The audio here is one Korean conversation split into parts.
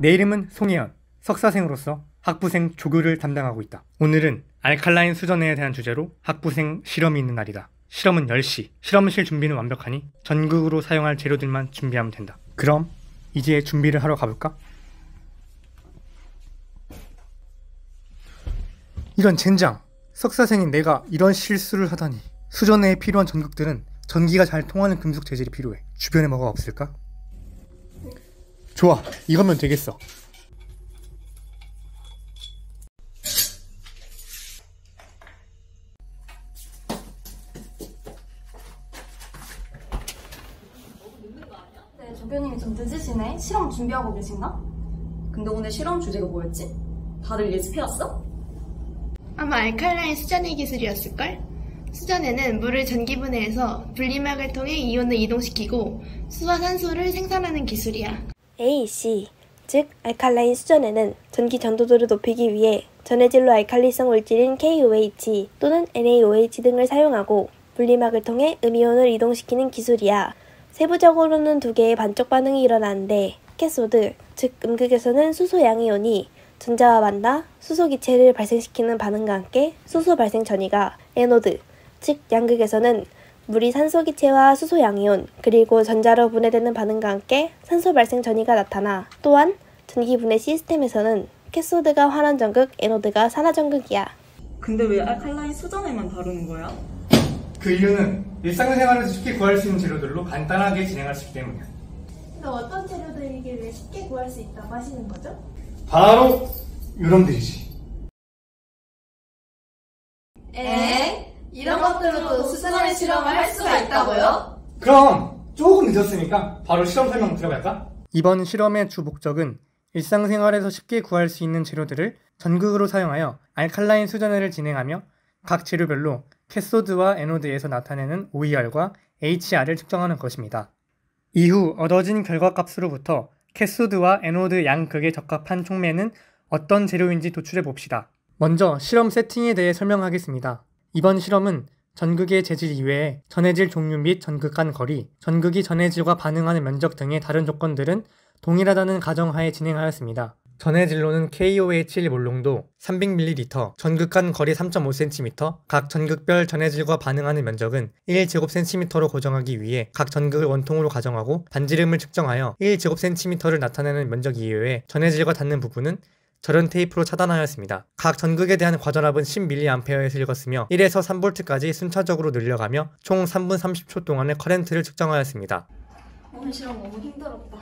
내 이름은 송혜연, 석사생으로서 학부생 조교를 담당하고 있다. 오늘은 알칼라인 수전해에 대한 주제로 학부생 실험이 있는 날이다. 실험은 10시, 실험실 준비는 완벽하니 전극으로 사용할 재료들만 준비하면 된다. 그럼 이제 준비를 하러 가볼까? 이런 젠장! 석사생인 내가 이런 실수를 하다니. 수전해에 필요한 전극들은 전기가 잘 통하는 금속 재질이 필요해. 주변에 뭐가 없을까? 좋아, 이거면 되겠어. 네, 조교님이 좀 늦으시네. 실험 준비하고 계신가? 근데 오늘 실험 주제가 뭐였지? 다들 예습해왔어? 아마 알칼라인 수전해 기술이었을걸? 수전해는 물을 전기분해해서 분리막을 통해 이온을 이동시키고 수와 산소를 생산하는 기술이야. AC, 즉 알칼라인 수전해는 전기 전도도를 높이기 위해 전해질로 알칼리성 물질인 KOH 또는 NaOH 등을 사용하고 분리막을 통해 음이온을 이동시키는 기술이야. 세부적으로는 두 개의 반쪽 반응이 일어나는데 캐소드, 즉 음극에서는 수소 양이온이 전자와 만나 수소 기체를 발생시키는 반응과 함께 수소 발생 전이가 에노드, 즉 양극에서는 물이 산소 기체와 수소 양이온 그리고 전자로 분해되는 반응과 함께 산소 발생 전이가 나타나. 또한 전기 분해 시스템에서는 캐소드가 환원 전극, 에노드가 산화 전극이야. 근데 왜 알칼라인 수전에만 다루는 거야? 그 이유는 일상생활에서 쉽게 구할 수 있는 재료들로 간단하게 진행할 수 있기 때문이야. 또 어떤 재료들이길래 쉽게 구할 수 있다고 하시는 거죠? 바로 요놈들이지. 이런 것들로도 수전해 실험을 할 수가 있다고요? 그럼 조금 늦었으니까 바로 실험 설명 들어갈까? 이번 실험의 주 목적은 일상생활에서 쉽게 구할 수 있는 재료들을 전극으로 사용하여 알칼라인 수전해를 진행하며 각 재료별로 캐소드와 에노드에서 나타내는 OER과 HR을 측정하는 것입니다. 이후 얻어진 결과값으로부터 캐소드와 에노드 양극에 적합한 촉매는 어떤 재료인지 도출해 봅시다. 먼저 실험 세팅에 대해 설명하겠습니다. 이번 실험은 전극의 재질 이외에 전해질 종류 및 전극 간 거리, 전극이 전해질과 반응하는 면적 등의 다른 조건들은 동일하다는 가정하에 진행하였습니다. 전해질로는 KOH1 몰롱도 300ml, 전극 간 거리 3.5cm, 각 전극별 전해질과 반응하는 면적은 1제곱cm로 고정하기 위해 각 전극을 원통으로 가정하고 반지름을 측정하여 1제곱cm를 나타내는 면적 이외에 전해질과 닿는 부분은 절연 테이프로 차단하였습니다. 각 전극에 대한 과전압은 10mA에서 읽었으며 1에서 3V까지 순차적으로 늘려가며 총 3분 30초 동안의 커렌트를 측정하였습니다. 오늘 실험 너무 힘들었다.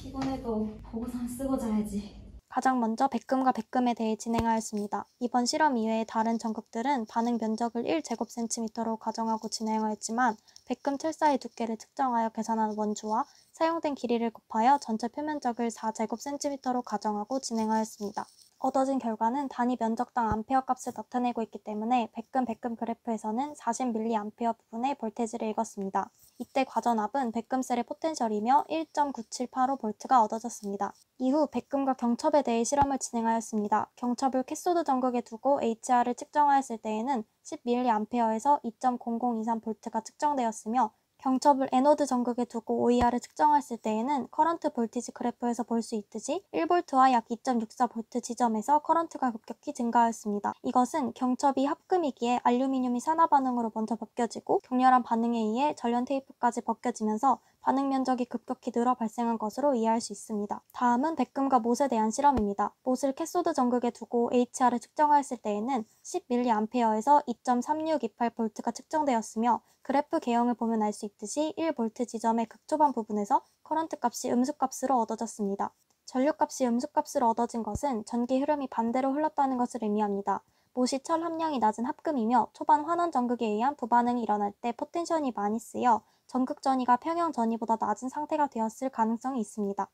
피곤해도 보고서는 쓰고 자야지. 가장 먼저 백금과 백금에 대해 진행하였습니다. 이번 실험 이외의 다른 전극들은 반응 면적을 1제곱cm로 가정하고 진행하였지만 백금 철사의 두께를 측정하여 계산한 원주와 사용된 길이를 곱하여 전체 표면적을 4제곱cm로 가정하고 진행하였습니다. 얻어진 결과는 단위 면적당 암페어 값을 나타내고 있기 때문에 백금 그래프에서는 40mA 부분의 볼테지를 읽었습니다. 이때 과전압은 백금셀의 포텐셜이며 1.9785V가 얻어졌습니다. 이후 백금과 경첩에 대해 실험을 진행하였습니다. 경첩을 캐소드 전극에 두고 HR을 측정하였을 때에는 10mA에서 2.0023V가 측정되었으며 경첩을 에노드 전극에 두고 OER을 측정했을 때에는 커런트 볼티지 그래프에서 볼 수 있듯이 1V와 약 2.64V 지점에서 커런트가 급격히 증가하였습니다. 이것은 경첩이 합금이기에 알루미늄이 산화 반응으로 먼저 벗겨지고 격렬한 반응에 의해 절연 테이프까지 벗겨지면서 반응 면적이 급격히 늘어 발생한 것으로 이해할 수 있습니다. 다음은 백금과 못에 대한 실험입니다. 못을 캐소드 전극에 두고 HR을 측정하였을 때에는 10mA에서 2.3628V가 측정되었으며 그래프 개형을 보면 알 수 있듯이 1V 지점의 극초반 부분에서 커런트 값이 음수값으로 얻어졌습니다. 전류값이 음수값으로 얻어진 것은 전기 흐름이 반대로 흘렀다는 것을 의미합니다. 못이 철 함량이 낮은 합금이며 초반 환원 전극에 의한 부반응이 일어날 때 포텐션이 많이 쓰여 전극 전위가 평형 전위보다 낮은 상태가 되었을 가능성이 있습니다.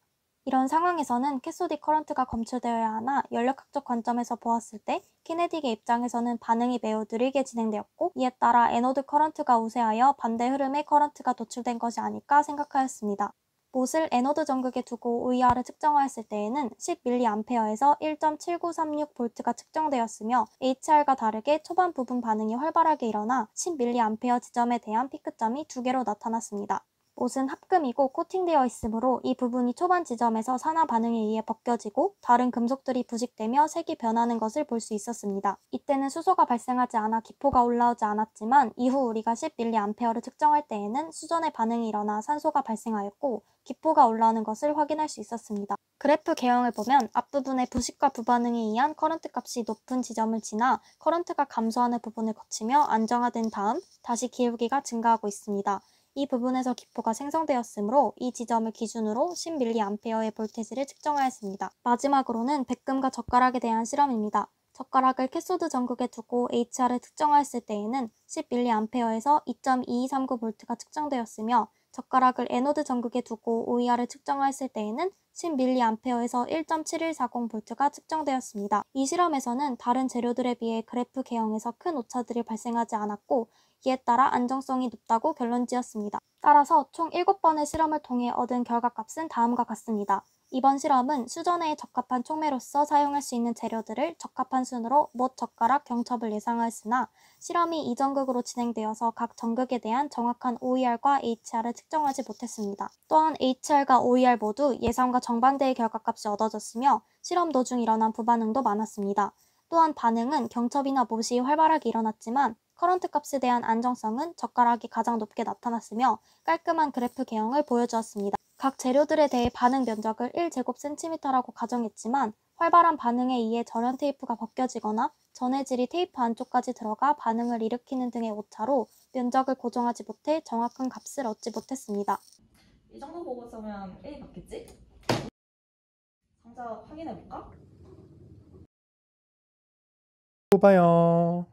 이런 상황에서는 캐소딕 커런트가 검출되어야 하나 연력학적 관점에서 보았을 때 키네딕의 입장에서는 반응이 매우 느리게 진행되었고 이에 따라 에노드 커런트가 우세하여 반대 흐름의 커런트가 도출된 것이 아닐까 생각하였습니다. 못을 에노드 전극에 두고 OER을 측정하였을 때에는 10mA에서 1.7936V가 측정되었으며 HR과 다르게 초반 부분 반응이 활발하게 일어나 10mA 지점에 대한 피크점이 2개로 나타났습니다. 못은 합금이고 코팅되어 있으므로 이 부분이 초반 지점에서 산화 반응에 의해 벗겨지고 다른 금속들이 부식되며 색이 변하는 것을 볼 수 있었습니다. 이때는 수소가 발생하지 않아 기포가 올라오지 않았지만 이후 우리가 10mA를 측정할 때에는 수전의 반응이 일어나 산소가 발생하였고 기포가 올라오는 것을 확인할 수 있었습니다. 그래프 개형을 보면 앞부분의 부식과 부반응에 의한 커런트 값이 높은 지점을 지나 커런트가 감소하는 부분을 거치며 안정화된 다음 다시 기울기가 증가하고 있습니다. 이 부분에서 기포가 생성되었으므로 이 지점을 기준으로 10mA의 볼테지를 측정하였습니다. 마지막으로는 백금과 젓가락에 대한 실험입니다. 젓가락을 캐소드 전극에 두고 HR을 측정하였을 때에는 10mA에서 2.2239V가 측정되었으며 젓가락을 에노드 전극에 두고 OER을 측정하였을 때에는 10mA에서 1.7140V가 측정되었습니다. 이 실험에서는 다른 재료들에 비해 그래프 개형에서 큰 오차들이 발생하지 않았고 이에 따라 안정성이 높다고 결론지었습니다. 따라서 총 7번의 실험을 통해 얻은 결과값은 다음과 같습니다. 이번 실험은 수전해에 적합한 촉매로서 사용할 수 있는 재료들을 적합한 순으로 못, 젓가락, 경첩을 예상하였으나 실험이 이전극으로 진행되어서 각 전극에 대한 정확한 OER과 HR을 측정하지 못했습니다. 또한 HR과 OER 모두 예상과 정반대의 결과값이 얻어졌으며 실험 도중 일어난 부반응도 많았습니다. 또한 반응은 경첩이나 못이 활발하게 일어났지만 커런트 값에 대한 안정성은 젓가락이 가장 높게 나타났으며 깔끔한 그래프 개형을 보여주었습니다. 각 재료들에 대해 반응 면적을 1제곱cm라고 가정했지만 활발한 반응에 의해 절연 테이프가 벗겨지거나 전해질이 테이프 안쪽까지 들어가 반응을 일으키는 등의 오차로 면적을 고정하지 못해 정확한 값을 얻지 못했습니다. 이 정도 보고서면 A 맞겠지? 상자 확인해볼까? 뽑아요.